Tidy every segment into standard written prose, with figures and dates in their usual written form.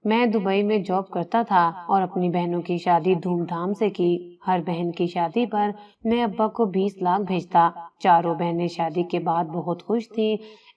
मैं दुबई में जॉब करता था और अपनी बहनों की शादी धूमधाम से की। हर बहन की शादी पर मैं अब्बा को 20 लाख भेजता। चारों बहनें शादी के बाद बहुत खुश थी।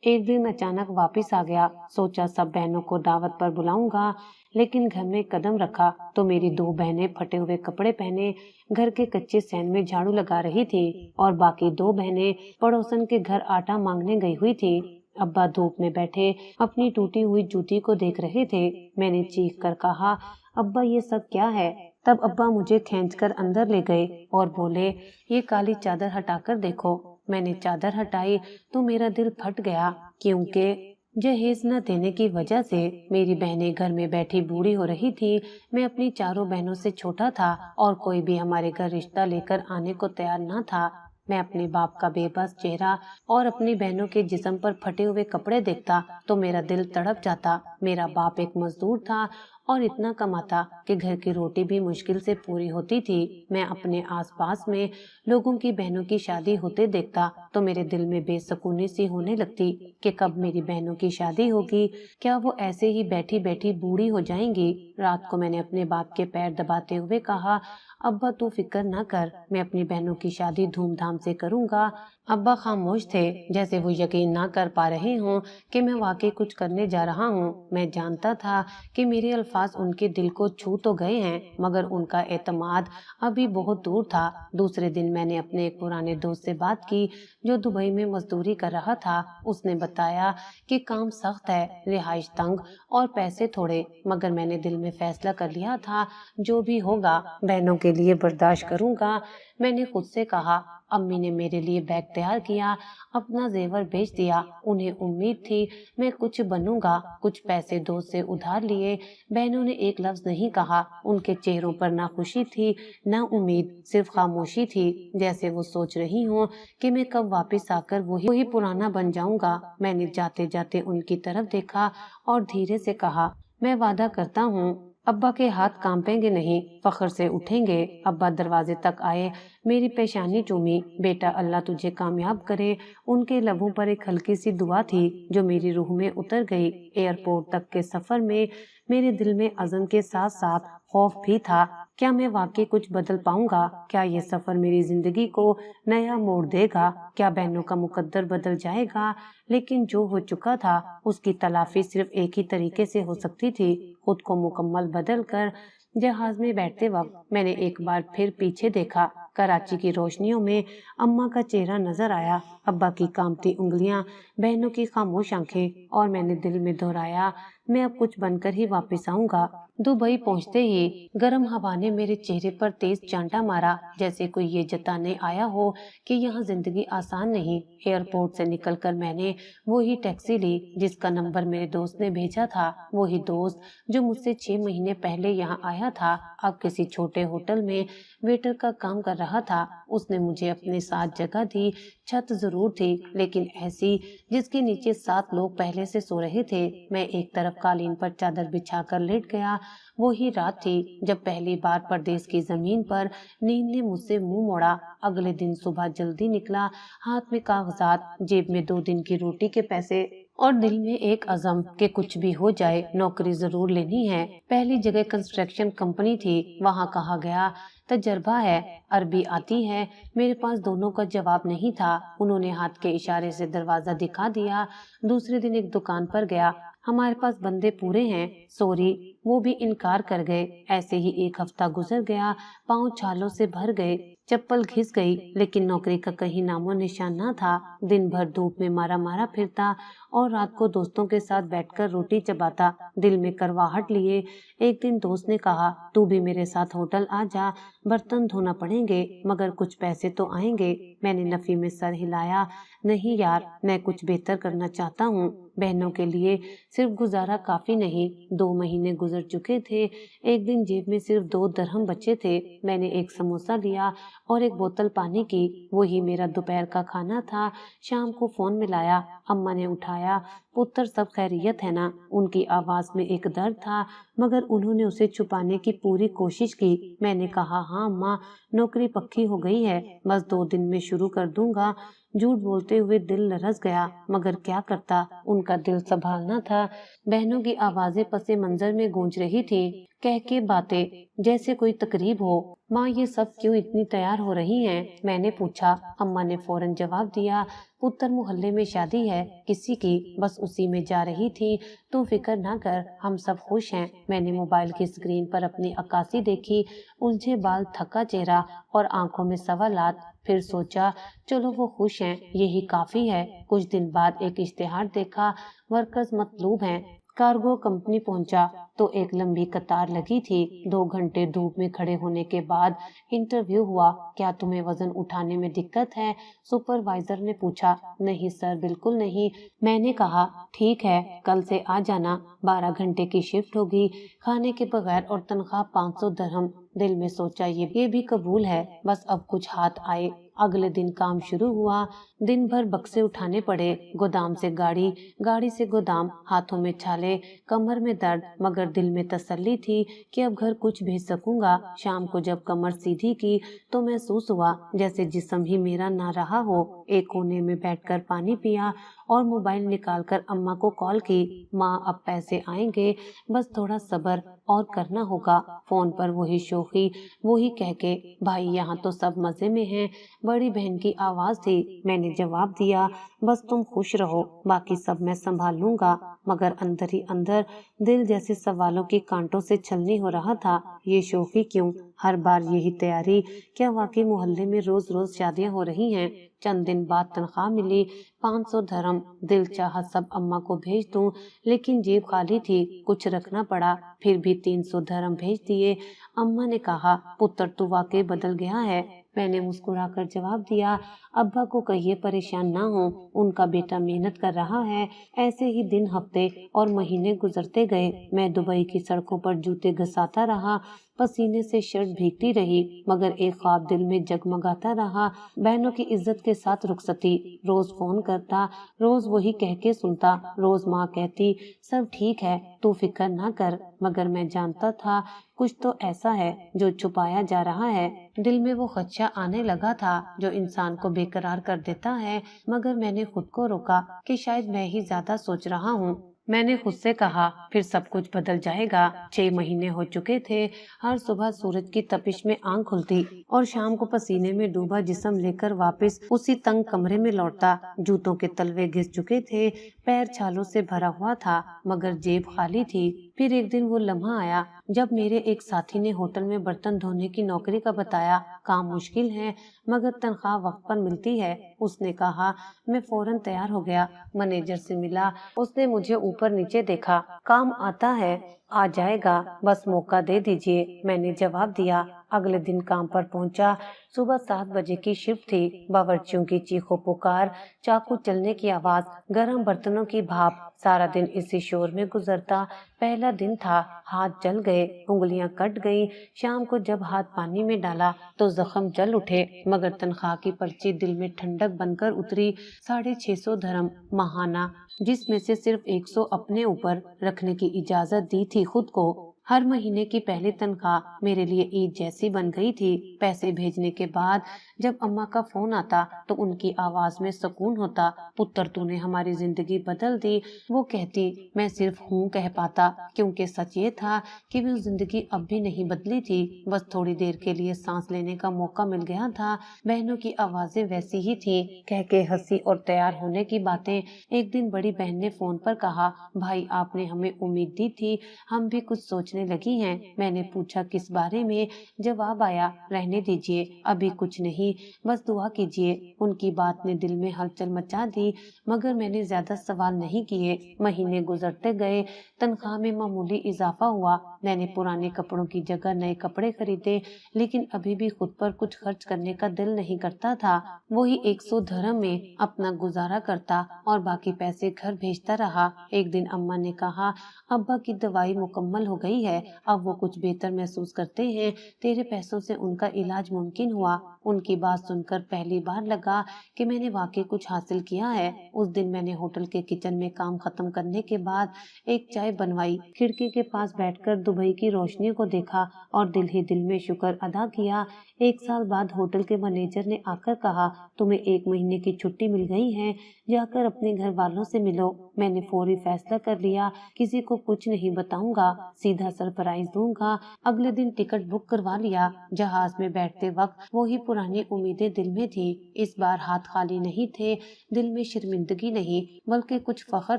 एक दिन अचानक वापस आ गया। सोचा सब बहनों को दावत पर बुलाऊंगा, लेकिन घर में कदम रखा तो मेरी दो बहनें फटे हुए कपड़े पहने घर के कच्चे सैन में झाड़ू लगा रही थी और बाकी दो बहनें पड़ोसन के घर आटा मांगने गई हुई थी। अब्बा धूप में बैठे अपनी टूटी हुई जूती को देख रहे थे। मैंने चीख कर कहा, अब्बा ये सब क्या है? तब अब्बा मुझे खींचकर अंदर ले गए और बोले, ये काली चादर हटाकर देखो। मैंने चादर हटाई तो मेरा दिल फट गया, क्योंकि जहेज न देने की वजह से मेरी बहनें घर में बैठी बूढ़ी हो रही थी। मैं अपनी चारों बहनों से छोटा था और कोई भी हमारे घर रिश्ता लेकर आने को तैयार न था। मैं अपने बाप का बेबस चेहरा और अपनी बहनों के जिस्म पर फटे हुए कपड़े देखता तो मेरा दिल तड़प जाता। मेरा बाप एक मजदूर था और इतना कमाता कि घर की रोटी भी मुश्किल से पूरी होती थी। मैं अपने आसपास में लोगों की बहनों की शादी होते देखता तो मेरे दिल में बेसुकूनी सी होने लगती कि कब मेरी बहनों की शादी होगी। क्या वो ऐसे ही बैठी बैठी बूढ़ी हो जाएंगी? रात को मैंने अपने बाप के पैर दबाते हुए कहा, अब्बा तू फिक्र न कर, मैं अपनी बहनों की शादी धूमधाम से करूंगा। अब्बा खामोश थे, जैसे वो यकीन ना कर पा रहे हों कि मैं वाकई कुछ करने जा रहा हूँ। मैं जानता था कि मेरे अल्फाज उनके दिल को छू तो गए हैं, मगर उनका एतमाद अभी बहुत दूर था। दूसरे दिन मैंने अपने एक पुराने दोस्त से बात की जो दुबई में मजदूरी कर रहा था। उसने बताया कि काम सख्त है, रिहाइश तंग और पैसे थोड़े, मगर मैंने दिल में फैसला कर लिया था जो भी होगा बहनों के लिए बर्दाश्त करूंगा। मैंने खुद से कहा, अम्मी ने मेरे लिए बैग तैयार किया, अपना जेवर बेच दिया। उन्हें उम्मीद थी मैं कुछ बनूंगा। कुछ पैसे दोस्त से उधार लिए। बहनों ने एक लफ्ज नहीं कहा। उनके चेहरों पर ना खुशी थी ना उम्मीद, सिर्फ खामोशी थी, जैसे वो सोच रही हूँ कि मैं कब वापस आकर वही पुराना बन जाऊंगा। मैंने जाते जाते उनकी तरफ देखा और धीरे से कहा, मैं वादा करता हूँ अब्बा के हाथ कांपेंगे नहीं, फख्र से उठेंगे। अब्बा दरवाजे तक आए, मेरी पेशानी चूमी। बेटा अल्लाह तुझे कामयाब करे। उनके लबों पर एक हल्की सी दुआ थी जो मेरी रूह में उतर गई। एयरपोर्ट तक के सफर में मेरे दिल में अज़म के साथ साथ खौफ भी था। क्या मैं वाकई कुछ बदल पाऊंगा? क्या ये सफर मेरी जिंदगी को नया मोड़ देगा? क्या बहनों का मुकद्दर बदल जाएगा? लेकिन जो हो चुका था उसकी तलाफी सिर्फ एक ही तरीके से हो सकती थी, खुद को मुकम्मल बदल कर। जहाज में बैठते वक्त मैंने एक बार फिर पीछे देखा। कराची की रोशनियों में अम्मा का चेहरा नजर आया, अब्बा की कांपती उंगलियां, बहनों की खामोश आंखें, और मैंने दिल में दोहराया, मैं अब कुछ बनकर ही वापस आऊंगा। दुबई पहुंचते ही गर्म हवा ने मेरे चेहरे पर तेज चांटा मारा, जैसे कोई ये जताने आया हो कि यहाँ जिंदगी आसान नहीं। एयरपोर्ट से निकलकर मैंने वही टैक्सी ली जिसका नंबर मेरे दोस्त ने भेजा था। वही दोस्त जो मुझसे 6 महीने पहले यहाँ आया था, अब किसी छोटे होटल में वेटर का काम कर रहा था। उसने मुझे अपने साथ जगह दी। छत जरूर थी, लेकिन ऐसी जिसके नीचे 7 लोग पहले से सो रहे थे। मैं एक तरफ कालीन पर चादर बिछाकर लेट गया। वो ही रात थी जब पहली बार परदेश की जमीन पर नींद ने मुझसे मुंह मोड़ा। अगले दिन सुबह जल्दी निकला, हाथ में कागजात, जेब में 2 दिन की रोटी के पैसे और दिल में एक अज़म कि कुछ भी हो जाए नौकरी जरूर लेनी है। पहली जगह कंस्ट्रक्शन कंपनी थी। वहाँ कहा गया, तजर्बा है, अरबी आती है? मेरे पास दोनों का जवाब नहीं था। उन्होंने हाथ के इशारे से दरवाजा दिखा दिया। दूसरे दिन एक दुकान पर गया, हमारे पास बंदे पूरे हैं, सॉरी, वो भी इनकार कर गए। ऐसे ही एक हफ्ता गुजर गया, पाँव छालों से भर गए, चप्पल घिस गई, लेकिन नौकरी का कहीं नामो निशान न था। दिन भर धूप में मारा मारा फिरता और रात को दोस्तों के साथ बैठकर रोटी चबाता, दिल में करवाहट लिए। एक दिन दोस्त ने कहा, तू भी मेरे साथ होटल आ जा, बर्तन धोना पड़ेंगे मगर कुछ पैसे तो आएंगे। मैंने नफी में सर हिलाया, नहीं यार, मैं कुछ बेहतर करना चाहता हूँ। बहनों के लिए सिर्फ गुजारा काफी नहीं। 2 महीने गुजर चुके थे। एक दिन जेब में सिर्फ 2 दरहम बचे थे। मैंने एक समोसा लिया और एक बोतल पानी की। वही मेरा दोपहर का खाना था। शाम को फोन मिलाया, अम्मा ने उठाया, पुत्र सब खैरियत है ना? उनकी आवाज में एक दर्द था, मगर उन्होंने उसे छुपाने की पूरी कोशिश की। मैंने कहा, हाँ अम्मा, नौकरी पक्की हो गई है, बस 2 दिन में शुरू कर दूंगा। جھوٹ بولتے ہوئے دل لرز گیا، مگر کیا کرتا، ان کا دل سنبھالنا تھا۔ بہنوں کی آوازیں پس منظر میں گونج رہی تھی، کہہ کے باتیں جیسے کوئی تقریب ہو۔ ماں، یہ سب کیوں اتنی تیار ہو رہی ہیں؟ میں نے پوچھا۔ اماں نے فوراً جواب دیا، پتر محلے میں شادی ہے کسی کی، بس اسی میں جا رہی تھی، تو فکر نہ کر، ہم سب خوش ہیں۔ میں نے موبائل کی اسکرین پر اپنی عکاسی دیکھی، الجھے بال، تھکا چہرہ اور آنکھوں میں سوالات۔ پھر سوچا چلو وہ خوش ہیں یہی کافی ہے۔ کچھ دن بعد ایک اشتہار دیکھا، ورکرز مطلوب ہیں۔ کارگو کمپنی پہنچا تو ایک لمبی قطار لگی تھی۔ 2 گھنٹے دھوپ میں کھڑے ہونے کے بعد انٹرویو ہوا۔ کیا تمہیں وزن اٹھانے میں دقت ہے؟ سپروائزر نے پوچھا۔ نہیں سر، بالکل نہیں، میں نے کہا۔ ٹھیک ہے، کل سے آ جانا، 12 گھنٹے کی شفٹ ہوگی، کھانے کے بغیر، اور تنخواہ 500 درہم۔ دل میں سوچا یہ بھی قبول ہے، بس اب کچھ ہاتھ آئے۔ اگلے دن کام شروع ہوا۔ دن بھر بکسے اٹھانے پڑے، گودام سے گاڑی، گاڑی سے گودام، ہاتھوں میں چھالے، کمر میں درد، مگر دل میں تسلی تھی کہ اب گھر کچھ بھیج سکوں گا۔ شام کو جب کمر سیدھی کی تو محسوس ہوا جیسے جسم ہی میرا نہ رہا ہو۔ ایک کونے میں بیٹھ کر پانی پیا اور موبائل نکال کر اماں کو کال کی۔ ماں، اب پیسے آئیں گے، بس تھوڑا صبر اور کرنا ہوگا۔ فون پر وہی شوخی، وہی کہہ کے، بھائی یہاں تو سب مزے میں ہیں۔ بڑی بہن کی آواز تھی۔ میں نے جواب دیا، بس تم خوش رہو، باقی سب میں سنبھال لوں گا۔ مگر اندر ہی اندر دل جیسے سوالوں کے کانٹوں سے چھلنی ہو رہا تھا۔ یہ شوخی کیوں؟ ہر بار یہی تیاری؟ کیا واقعی محلے میں روز روز شادیاں ہو رہی ہیں؟ چند دن بعد تنخواہ ملی، 500 درہم۔ دل چاہا سب اماں کو بھیج دوں، لیکن جیب خالی تھی، کچھ رکھنا پڑا۔ پھر بھی 300 درہم بھیج دیے۔ اماں نے کہا، پتر تو واقعی بدل گیا ہے۔ میں نے مسکرا کر جواب دیا، ابا کو کہیے پریشان نہ ہوں، ان کا بیٹا محنت کر رہا ہے۔ ایسے ہی دن، ہفتے اور مہینے گزرتے گئے۔ میں دبئی کی سڑکوں پر جوتے گھساتا رہا، پسینے سے شرٹ بھیگتی رہی، مگر ایک خواب دل میں جگمگاتا رہا، بہنوں کی عزت کے ساتھ رخصتی۔ روز فون کرتا، روز وہی کہہ کے سنتا، روز ماں کہتی سب ٹھیک ہے، تو فکر نہ کر، مگر میں جانتا تھا کچھ تو ایسا ہے جو چھپایا جا رہا ہے۔ دل میں وہ خدشہ آنے لگا تھا جو انسان کو بے قرار کر دیتا ہے، مگر میں نے خود کو روکا کہ شاید میں ہی زیادہ سوچ رہا ہوں۔ میں نے خود سے کہا پھر سب کچھ بدل جائے گا۔ 6 مہینے ہو چکے تھے۔ ہر صبح سورج کی تپش میں آنکھ کھلتی اور شام کو پسینے میں ڈوبا جسم لے کر واپس اسی تنگ کمرے میں لوٹتا۔ جوتوں کے تلوے گھس چکے تھے، پیر چھالوں سے بھرا ہوا تھا، مگر جیب خالی تھی۔ پھر ایک دن وہ لمحہ آیا جب میرے ایک ساتھی نے ہوٹل میں برتن دھونے کی نوکری کا بتایا۔ کام مشکل ہے مگر تنخواہ وقت پر ملتی ہے، اس نے کہا۔ میں فوراً تیار ہو گیا، مینیجر سے ملا، اس نے مجھے اوپر نیچے دیکھا۔ کام آتا ہے، آ جائے گا، بس موقع دے دیجیے، میں نے جواب دیا۔ اگلے دن کام پر پہنچا۔ صبح 7 بجے کی شفٹ تھی۔ باورچیوں کی چیخو پکار، چاقو چلنے کی آواز، گرم برتنوں کی بھاپ، سارا دن اسی شور میں گزرتا۔ پہلا دن تھا، ہاتھ جل گئے، انگلیاں کٹ گئیں۔ شام کو جب ہاتھ پانی میں ڈالا تو زخم جل اٹھے، مگر تنخواہ کی پرچی دل میں ٹھنڈک بن کر اتری۔ 650 درہم ماہانہ، جس میں سے صرف 100 اپنے اوپر رکھنے کی اجازت دی تھی خود کو۔ ہر مہینے کی پہلی تنخواہ میرے لیے عید جیسی بن گئی تھی۔ پیسے بھیجنے کے بعد جب اماں کا فون آتا تو ان کی آواز میں سکون ہوتا۔ پتر، تو نے ہماری زندگی بدل دی، وہ کہتی۔ میں صرف ہوں کہہ پاتا، کیونکہ سچ یہ تھا کہ وہ زندگی اب بھی نہیں بدلی تھی، بس تھوڑی دیر کے لیے سانس لینے کا موقع مل گیا تھا۔ بہنوں کی آوازیں ویسی ہی تھیں، کہہ کے ہنسی اور تیار ہونے کی باتیں۔ ایک دن بڑی بہن نے فون پر کہا، بھائی آپ نے ہمیں امید دی تھی، ہم بھی کچھ سوچنے لگی ہیں۔ میں نے پوچھا کس بارے میں؟ جواب آیا، رہنے دیجیے، ابھی کچھ نہیں، بس دعا کیجیے۔ ان کی بات نے دل میں ہلچل مچا دی، مگر میں نے زیادہ سوال نہیں کیے۔ مہینے گزرتے گئے، تنخواہ میں معمولی اضافہ ہوا۔ میں نے پرانے کپڑوں کی جگہ نئے کپڑے خریدے، لیکن ابھی بھی خود پر کچھ خرچ کرنے کا دل نہیں کرتا تھا۔ وہی 100 درہم میں اپنا گزارا کرتا اور باقی پیسے گھر بھیجتا رہا۔ ایک دن اماں نے کہا، ابا کی دوائی مکمل ہو گئی गई है, अब वो कुछ बेहतर महसूस करते हैं। तेरे पैसों से उनका इलाज मुमकिन हुआ। उनकी बात सुनकर पहली बार लगा कि मैंने वाकई कुछ हासिल किया है। उस दिन मैंने होटल के किचन में काम खत्म करने के बाद एक चाय बनवाई, खिड़की के पास बैठकर दुबई की रोशनी को देखा और दिल ही दिल में शुक्र अदा किया। 1 साल बाद होटल के मैनेजर ने आकर कहा, तुम्हें 1 महीने की छुट्टी मिल गई है, जाकर अपने घर वालों से मिलो। मैंने फौरी फैसला कर लिया, किसी को कुछ नहीं बताऊंगा, सीधा सरप्राइज दूंगा। अगले दिन टिकट बुक करवा लिया। जहाज में बैठते वक्त वही पुरानी उम्मीदें दिल में थी। इस बार हाथ खाली नहीं थे। दिल में शर्मिंदगी नहीं बल्कि कुछ फख्र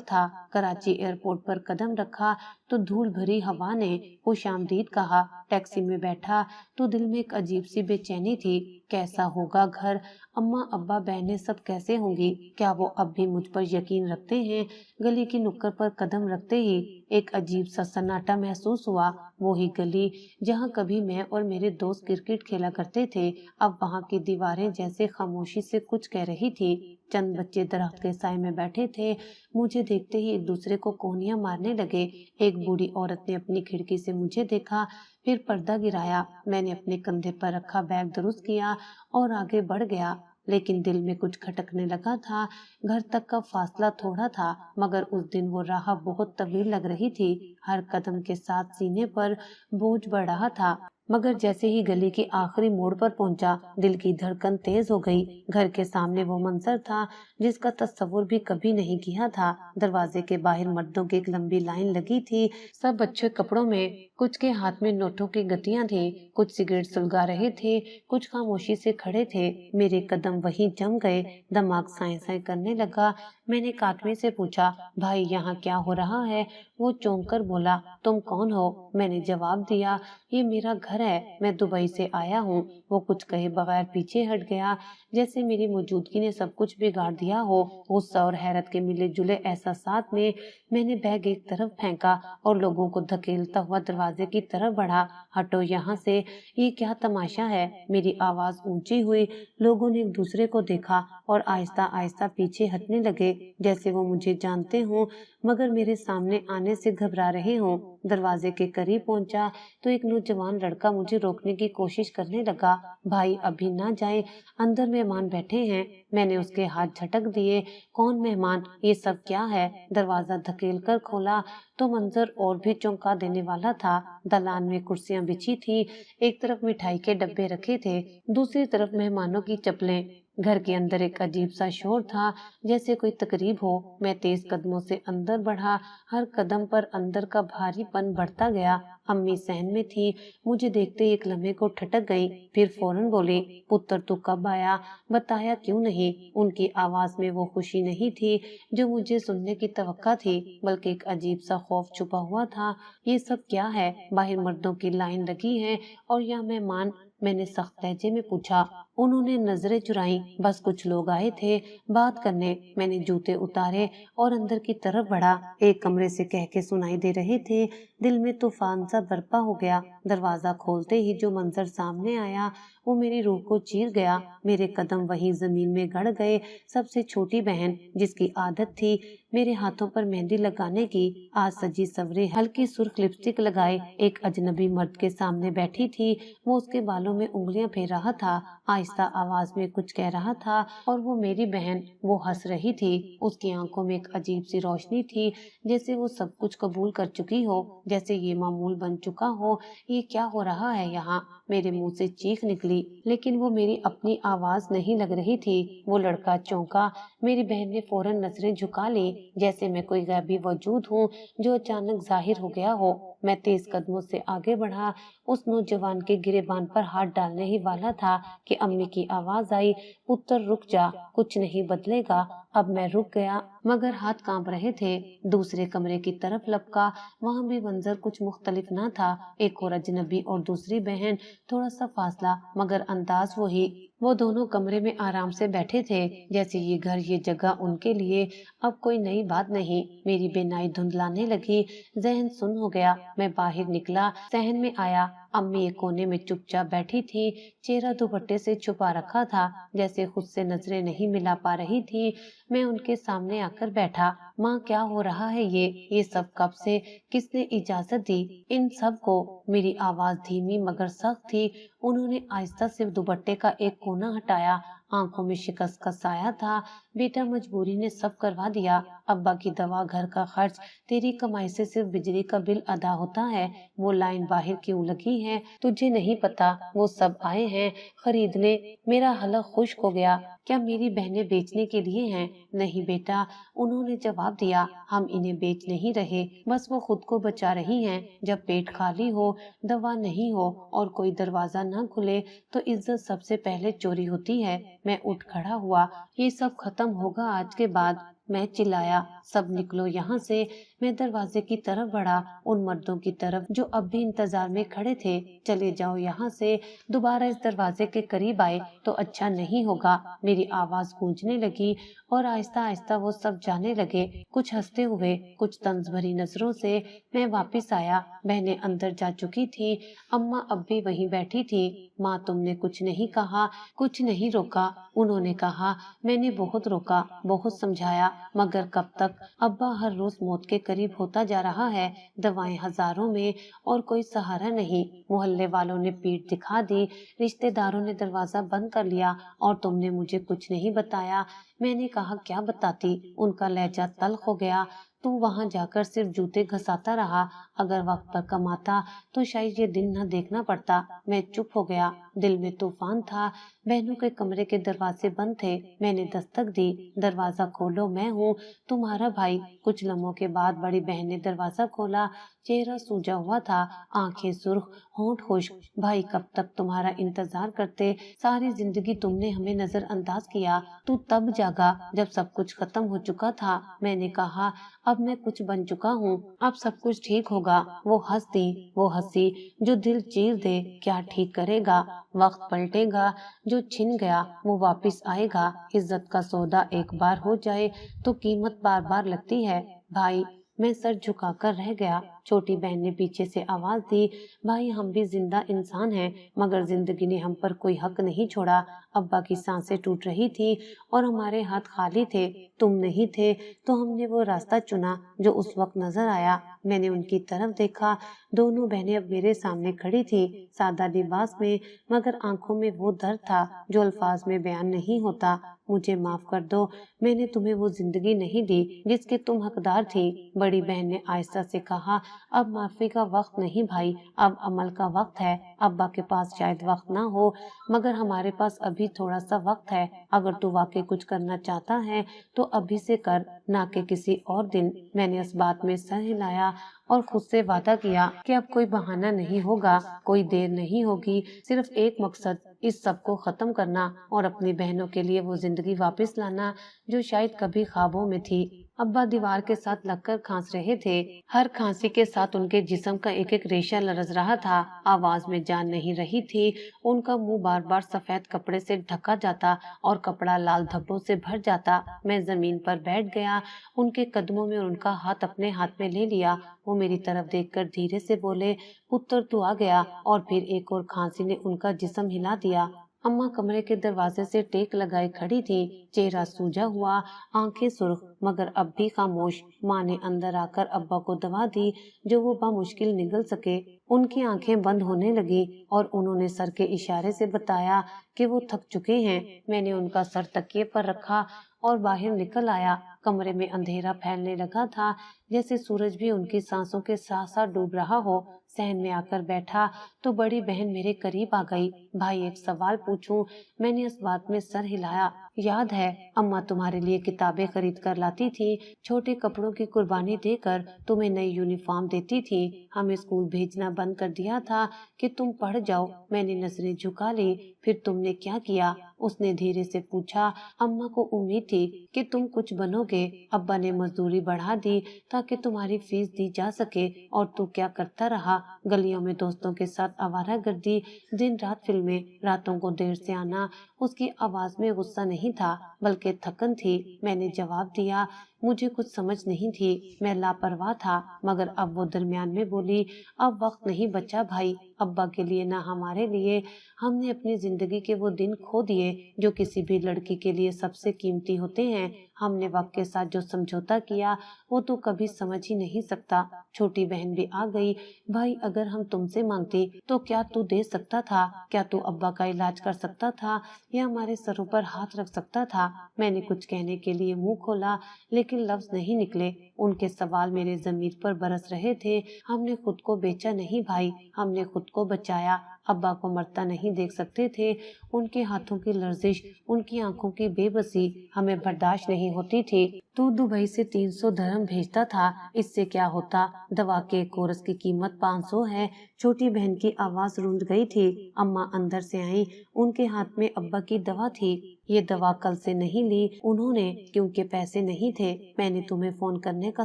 था। कराची एयरपोर्ट पर कदम रखा तो धूल भरी हवा ने खुशामदीद कहा। टैक्सी में बैठा तो दिल में एक अजीब सी बेचैनी थी। कैसा होगा घर, अम्मा अब्बा बहनें सब कैसे होंगी, क्या वो अब भी मुझ पर यकीन रखते हैं। गली की नुक्कड़ पर कदम रखते ही एक अजीब सा सन्नाटा महसूस हुआ। वो ही गली जहाँ कभी मैं और मेरे दोस्त क्रिकेट खेला करते थे, अब वहाँ की दीवारें जैसे खामोशी से कुछ कह रही थी। चंद बच्चे दरख्त के साए में बैठे थे, मुझे देखते ही एक दूसरे को कोहनियां मारने लगे। एक बूढ़ी औरत ने अपनी खिड़की से मुझे देखा, फिर पर्दा गिराया। मैंने अपने कंधे पर रखा बैग दुरुस्त किया और आगे बढ़ गया, लेकिन दिल में कुछ खटकने लगा था। घर तक का फासला थोड़ा था, मगर उस दिन वो राह बहुत तवील लग रही थी। हर कदम के साथ सीने पर बोझ बढ़ रहा था। मगर जैसे ही गली के आखिरी मोड़ पर पहुंचा, दिल की धड़कन तेज हो गई। घर के सामने वो मंजर था जिसका तस्वुर भी कभी नहीं किया था। दरवाजे के बाहर मर्दों की एक लंबी लाइन लगी थी, सब अच्छे कपड़ों में, कुछ के हाथ में नोटों की गतियां थी, कुछ सिगरेट सुलगा रहे थे, कुछ खामोशी से खड़े थे। मेरे कदम वहीं जम गए, दिमाग साए साए करने लगा। मैंने एक आदमी से पूछा, भाई यहाँ क्या हो रहा है? वो चौंक कर बोला, तुम कौन हो? मैंने जवाब दिया, ये मेरा घर है, मैं दुबई से आया हूँ। वो कुछ कहे बगैर पीछे हट गया, जैसे मेरी मौजूदगी ने सब कुछ बिगाड़ दिया हो। गुस्सा और हैरत के मिले जुले एहसासात में मैंने बैग एक तरफ फेंका और लोगों को धकेलता हुआ दरवाजे की तरफ बढ़ा। हटो यहाँ से, ये क्या तमाशा है? मेरी आवाज ऊंची हुई। लोगों ने एक दूसरे को देखा और आहिस्ता आहिस्ता पीछे हटने लगे, जैसे वो मुझे जानते हों मगर मेरे सामने आने से घबरा रहे हों। दरवाजे के करीब पहुंचा तो एक नौजवान लड़का मुझे रोकने की कोशिश करने लगा। भाई अभी ना जाए, अंदर मेहमान बैठे हैं। मैंने उसके हाथ झटक दिए। कौन मेहमान? ये सब क्या है? दरवाजा धकेल कर खोला तो मंजर और भी चौंका देने वाला था। दालान में कुर्सियां बिछी थी, एक तरफ मिठाई के डब्बे रखे थे, दूसरी तरफ मेहमानों की चप्पलें। घर के अंदर एक अजीब सा शोर था, जैसे कोई तकरीब हो। मैं तेज कदमों से अंदर बढ़ा, हर कदम पर अंदर का भारीपन बढ़ता गया। अम्मी सहन में थी, मुझे देखते ही एक लम्हे को ठटक गई, फिर फौरन बोली, पुत्र तू कब आया, बताया क्यों नहीं? उनकी आवाज में वो खुशी नहीं थी जो मुझे सुनने की तवक्का थी, बल्कि एक अजीब सा खौफ छुपा हुआ था। ये सब क्या है? बाहर मर्दों की लाइन लगी है और यहाँ मेहमान? मैंने सख्त लहजे में पूछा। उन्होंने नजरें चुराई। बस कुछ लोग आए थे बात करने। मैंने जूते उतारे और अंदर की तरफ बढ़ा। एक कमरे से कह के सुनाई दे रहे थे। दिल में तूफान सा बर्पा हो गया। दरवाजा खोलते ही जो मंजर सामने आया वो मेरी रूह को चीर गया। मेरे कदम वहीं जमीन में गड़ गए। सबसे छोटी बहन, जिसकी आदत थी मेरे हाथों पर मेहंदी लगाने की, आज सजी सवरी हल्की सुर्ख लिपस्टिक लगाए एक अजनबी मर्द के सामने बैठी थी। वो उसके बालों में उंगलियां फेर रहा था, आहिस्ता आवाज में कुछ कह रहा था और वो मेरी बहन। वो हंस रही थी, उसकी आंखों में एक अजीब सी रोशनी थी, जैसे वो सब कुछ कबूल कर चुकी हो, जैसे ये मामूल बन चुका हो। ये क्या हो रहा है यहाँ? मेरे मुंह से चीख निकली, लेकिन वो मेरी अपनी आवाज नहीं लग रही थी। वो लड़का चौंका। मेरी बहन ने फौरन नजरें झुका ली, जैसे मैं कोई गैबी वजूद हूँ जो अचानक जाहिर हो गया हो। मैं तेज कदमों से आगे बढ़ा। उस नौजवान के गिरेबान पर हाथ डालने ही वाला था कि अम्मी की आवाज आई, पुत्र रुक जा, कुछ नहीं बदलेगा। अब मैं रुक गया, मगर हाथ कांप रहे थे। दूसरे कमरे की तरफ लपका, वहाँ भी मंजर कुछ मुख्तलिफ न था। एक और अजनबी और दूसरी बहन, थोड़ा सा फासला मगर अंदाज वही। वो दोनों कमरे में आराम से बैठे थे, जैसे ये घर, ये जगह उनके लिए अब कोई नई बात नहीं। मेरी बेनाई धुंधलाने लगी, जहन सुन्न हो गया। मैं बाहर निकला, सहन में आया, अम्मी एक कोने में चुपचाप बैठी थी, चेहरा दुपट्टे से छुपा रखा था, जैसे खुद से नजरें नहीं मिला पा रही थी। मैं उनके सामने आकर बैठा। माँ, क्या हो रहा है ये सब कब से? किसने इजाजत दी इन सब को? मेरी आवाज धीमी मगर सख्त थी। उन्होंने आहिस्ता से दुपट्टे का एक कोना हटाया। आंखों में शिकस्त का साया था। बेटा, मजबूरी ने सब करवा दिया। अब्बा की दवा, घर का खर्च, तेरी कमाई से सिर्फ बिजली का बिल अदा होता है। वो लाइन बाहर क्यों लगी है तुझे नहीं पता? वो सब आए हैं खरीदने। मेरा हलक खुश्क हो गया। क्या मेरी बहनें बेचने के लिए हैं? नहीं बेटा, उन्होंने जवाब दिया, हम इन्हें बेच नहीं रहे, बस वो खुद को बचा रही हैं। जब पेट खाली हो, दवा नहीं हो और कोई दरवाजा न खुले तो इज्जत सबसे पहले चोरी होती है। मैं उठ खड़ा हुआ। ये सब खत्म होगा आज के बाद। मैं चिल्लाया, सब निकलो यहाँ से। मैं दरवाजे की तरफ बढ़ा, उन मर्दों की तरफ जो अब भी इंतजार में खड़े थे। चले जाओ यहाँ से। दोबारा इस दरवाजे के करीब आए तो अच्छा नहीं होगा। मेरी आवाज गूंजने लगी और आहिस्ता आहिस्ता वो सब जाने लगे, कुछ हंसते हुए, कुछ तंज भरी नजरों से। मैं वापस आया। बहनें अंदर जा चुकी थी। अम्मा अब भी वहीं बैठी थी। माँ, तुमने कुछ नहीं कहा, कुछ नहीं रोका? उन्होंने कहा, मैंने बहुत रोका, बहुत समझाया, मगर कब तक? अब्बा हर रोज मौत के करीब होता जा रहा है। दवाएं हजारों में और कोई सहारा नहीं। मोहल्ले वालों ने पीठ दिखा दी, रिश्तेदारों ने दरवाजा बंद कर लिया और तुमने मुझे कुछ नहीं बताया। मैंने कहा, क्या बताती? उनका लहजा तल्ख हो गया। तू वहां जाकर सिर्फ जूते घसाता रहा। अगर वक्त पर कमाता तो शायद ये दिन न देखना पड़ता। मैं चुप हो गया। दिल में तूफान था। बहनों के कमरे के दरवाजे बंद थे। मैंने दस्तक दी। दरवाजा खोलो, मैं हूँ, तुम्हारा भाई। कुछ लम्हों के बाद बड़ी बहन ने दरवाजा खोला। चेहरा सूजा हुआ था, आंखें सुर्ख, होंठ खुश्क। भाई, कब तक तुम्हारा इंतजार करते? सारी जिंदगी तुमने हमें नजरअंदाज किया। तू तब जागा जब सब कुछ खत्म हो चुका था। मैंने कहा, अब मैं कुछ बन चुका हूँ, अब सब कुछ ठीक होगा। वो हंसी जो दिल चीर दे। क्या ठीक करेगा? वक्त पलटेगा। जो छिन गया वो वापस आएगा। इज्जत का सौदा एक बार हो जाए तो कीमत बार बार लगती है। भाई, मैं सर झुकाकर रह गया। छोटी बहन ने पीछे से आवाज दी, भाई, हम भी जिंदा इंसान हैं, मगर जिंदगी ने हम पर कोई हक नहीं छोड़ा। अब्बा की सांसें टूट रही थी और हमारे हाथ खाली थे। तुम नहीं थे तो हमने वो रास्ता चुना जो उस वक्त नजर आया। मैंने उनकी तरफ देखा। दोनों बहनें अब मेरे सामने खड़ी थी, सादा लिबास में, मगर आंखों में वो दर्द था जो अल्फाज में बयान नहीं होता। मुझे माफ कर दो, मैंने तुम्हें वो जिंदगी नहीं दी जिसके तुम हकदार थी। बड़ी बहन ने आहिस्ता से कहा, अब माफी का वक्त नहीं भाई, अब अमल का वक्त है। अब्बा के पास शायद वक्त ना हो, मगर हमारे पास अभी थोड़ा सा वक्त है। अगर तू वाकई कुछ करना चाहता है तो अभी से कर, ना कि किसी और दिन। मैंने इस बात में सर हिलाया और खुद से वादा किया कि अब कोई बहाना नहीं होगा, कोई देर नहीं होगी, सिर्फ एक मकसद, इस सब को खत्म करना और अपनी बहनों के लिए वो जिंदगी वापस लाना जो शायद कभी ख्वाबों में थी। अब्बा दीवार के साथ लगकर खांस रहे थे। हर खांसी के साथ उनके जिस्म का एक एक रेशा लरज रहा था। आवाज में जान नहीं रही थी। उनका मुंह बार बार सफेद कपड़े से ढका जाता और कपड़ा लाल धब्बों से भर जाता। मैं जमीन पर बैठ गया, उनके कदमों में उनका हाथ अपने हाथ में ले लिया। वो मेरी तरफ देखकर धीरे से बोले, पुत्र तू आ गया। और फिर एक और खांसी ने उनका जिस्म हिला दिया। अम्मा कमरे के दरवाजे से टेक लगाए खड़ी थी, चेहरा सूजा हुआ, आंखें सुर्ख, मगर अब भी खामोश। माँ ने अंदर आकर अब्बा को दवा दी जो वो बामुश्किल निगल सके। उनकी आंखें बंद होने लगी और उन्होंने सर के इशारे से बताया कि वो थक चुके हैं। मैंने उनका सर तकिए पर रखा और बाहर निकल आया। कमरे में अंधेरा फैलने लगा था, जैसे सूरज भी उनकी सांसों के साथ साथ डूब रहा हो। सहन में आकर बैठा तो बड़ी बहन मेरे करीब आ गई। भाई, एक सवाल पूछूं? मैंने इस बात में सर हिलाया। याद है, अम्मा तुम्हारे लिए किताबें खरीद कर लाती थी, छोटे कपड़ों की कुर्बानी देकर तुम्हें नई यूनिफॉर्म देती थी। हमें स्कूल भेजना बंद कर दिया था कि तुम पढ़ जाओ। मैंने नजरें झुका ली। फिर तुमने क्या किया? उसने धीरे से पूछा। अम्मा को उम्मीद थी कि तुम कुछ बनोगे। अब्बा ने मजदूरी बढ़ा दी ताकि तुम्हारी फीस दी जा सके। और तू क्या करता रहा? गलियों में दोस्तों के साथ आवारागर्दी, दिन रात फिल्में, रातों को देर से आना। उसकी आवाज में गुस्सा नहीं था बल्कि थकन थी। मैंने जवाब दिया, मुझे कुछ समझ नहीं थी, मैं लापरवाह था। मगर अब वो दरमियान में बोली, अब वक्त नहीं बचा भाई, अब्बा के लिए ना हमारे लिए। हमने अपनी जिंदगी के वो दिन खो दिए जो किसी भी लड़की के लिए सबसे कीमती होते हैं। हमने वक्त के साथ जो समझौता किया वो तो कभी समझ ही नहीं सकता। छोटी बहन भी आ गई। भाई अगर हम तुमसे मांगते तो क्या तू दे सकता था? क्या तू अब्बा का इलाज कर सकता था या हमारे सरों पर हाथ रख सकता था? मैंने कुछ कहने के लिए मुंह खोला लेकिन लफ्ज नहीं निकले। उनके सवाल मेरे जमीर पर बरस रहे थे। हमने खुद को बेचा नहीं भाई, हमने खुद को बचाया। अब्बा को मरता नहीं देख सकते थे। उनके हाथों की लर्जिश, उनकी आंखों की बेबसी हमें बर्दाश्त नहीं होती थी। तू दुबई से 300 दरहम भेजता था, इससे क्या होता? दवा के कोर्स की कीमत 500 है। छोटी बहन की आवाज रूंध गई थी। अम्मा अंदर से आई, उनके हाथ में अब्बा की दवा थी। ये दवा कल से नहीं ली उन्होंने क्योंकि पैसे नहीं थे। मैंने तुम्हें फोन करने का